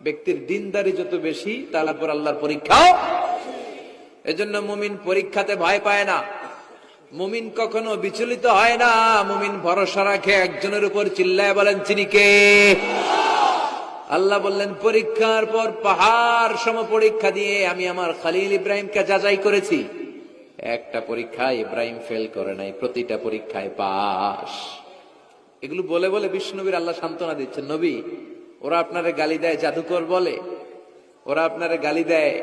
ব্যক্তির দিনদারি যত বেশি তার উপর আল্লাহর পরীক্ষাও। এজন্য মুমিন পরীক্ষাতে ভয় পায় না, মুমিন কখনো বিচলিত হয় না, মুমিন ভরসা রাখে একজনের উপর। চিল্লায় বলেন তিনি কে? আল্লাহ বললেন পরীক্ষার পর পাহাড় সম পরীক্ষা দিয়ে আমি আমার খলিল ইব্রাহিমকে যাচাই করেছি। একটা পরীক্ষায় ইব্রাহিম ফেল করে নাই, প্রতিটা পরীক্ষায় পাস। এগুলো বলে বলে বিষ্ণুনবীর আল্লাহ সান্ত্বনা দিচ্ছেন, নবী ওরা আপনারে গালি দেয় জাদুকর বলে, ওরা আপনারে গালি দেয়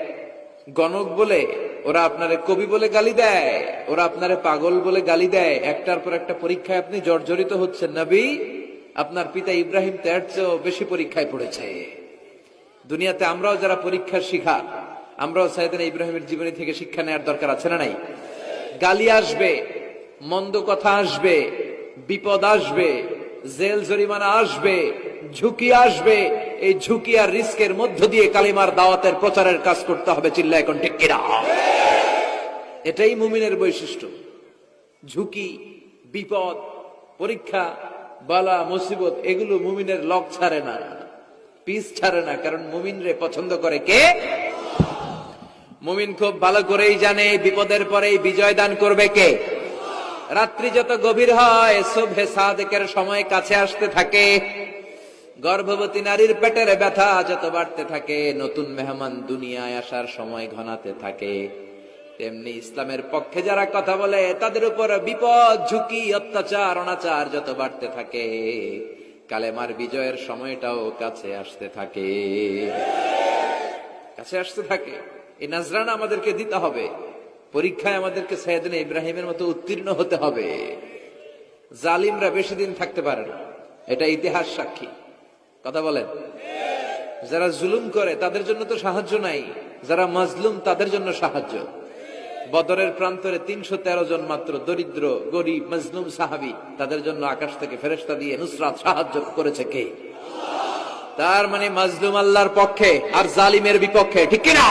গণক বলে, ওরা আপনারে কবি বলে গালি দেয়, ওরা আপনারে পাগল বলে গালি দেয়, একটার পর একটা পরীক্ষায় আপনি জর্জরিত হচ্ছেন। নবী আপনার পিতা ইব্রাহিম তো এর চেয়েও বেশি পরীক্ষায় পড়েছে। দুনিয়াতে আমরাও যারা পরীক্ষার শিখা, আমরাও সাইয়েদনা ইব্রাহিমের জীবনী থেকে শিক্ষা নেওয়ার দরকার আছে না নাই? গালি আসবে, মন্দ কথা আসবে, বিপদ আসবে, জেল জরিমানা আসবে, ঝুঁকি আসবে। এই ঝুঁকি আর রিস্কের মধ্য দিয়ে কালিমার দাওয়াতের প্রচারের কাজ করতে হবে। চিল্লায় এখন ঠিক কিনা? এটাই মুমিনের বৈশিষ্ট্য। ঝুঁকি, বিপদ, পরীক্ষা, বালা, মুসিবত এগুলো মুমিনের লক ছাড়ে না, পিস ছাড়ে না। কারণ মুমিনরে পছন্দ করে কে? মুমিন খুব ভালো করেই জানে বিপদের পরেই বিজয় দান করবে কে। রাত্রি যত গভীর হয় সুবহে সাদেকের সময় কাছে আসতে থাকে, গর্ভবতী নারীর পেটের ব্যথা যত বাড়তে থাকে, নতুন মেহমান দুনিয়ায় আসার সময় ঘনাতে থাকে, তেমনি ইসলামের পক্ষে যারা কথা বলে তাদের উপর বিপদ, ঝুঁকি, অত্যাচার, অনাচার যত বাড়তে থাকে, কালেমার বিজয়ের সময়টাও কাছে আসতে থাকে, কাছে আসতে থাকে। এই নাজরানা আমাদেরকে দিতে হবে। পরীক্ষায় আমাদেরকে সাইয়েদনা ইব্রাহিমের মতো উত্তীর্ণ হতে হবে। জালিমরা বেশি দিন থাকতে পারে না, এটা ইতিহাস সাক্ষী। কথা বলেন? যারা জুলুম করে তাদের জন্য তো সাহায্য নাই, যারা মাজলুম তাদের জন্য সাহায্য। বদরের প্রান্তরে 313 জন মাত্র দরিদ্র, গরিব, মাজলুম সাহাবী, তাদের জন্য আকাশ থেকে ফেরেশতা দিয়ে নুসরাত সাহায্য করেছে কে? তার মানে মাজলুম আল্লাহর পক্ষে আর জালিমের বিপক্ষে, ঠিক কিনা?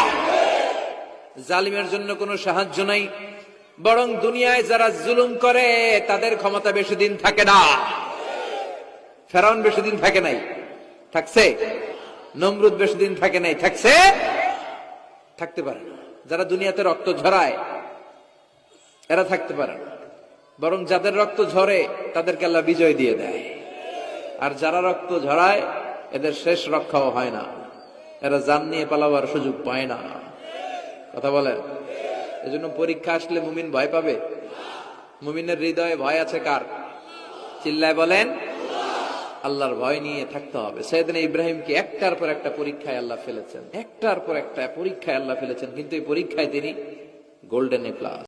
জালিমের জন্য কোনো সাহায্য নাই, বরং দুনিয়ায় যারা জুলুম করে তাদের ক্ষমতা বেশি দিন থাকে না। ফেরাউন বেশি দিন থাকে নাই, থাকছে? নমরুদ বেশি দিন থাকে নাই, থাকছে? থাকতে পারে না। যারা দুনিয়াতে রক্ত ঝরায় এরা থাকতে পারে না, বরং যাদের রক্ত ঝরে তাদেরকে আল্লাহ বিজয় দিয়ে দেয়। আর যারা রক্ত ঝরায় এদের শেষ রক্ষাও হয় না, এরা জান নিয়ে পালাবার সুযোগ পায় না। কথা বলেন? এজন্য পরীক্ষা আসলে মুমিন ভয় পাবে? মুমিনের হৃদয়ে ভয় আছে কার? চিল্লায় বলেন। আল্লাহর ভয় নিয়ে থাকতে হবে। সাইয়েদনা ইব্রাহিমকে একটার পর একটা পরীক্ষায় আল্লাহ ফেলেছেন, একটার পর একটা পরীক্ষায় আল্লাহ ফেলেছেন, কিন্তু এই পরীক্ষায় তিনি গোল্ডেন এ প্লাস।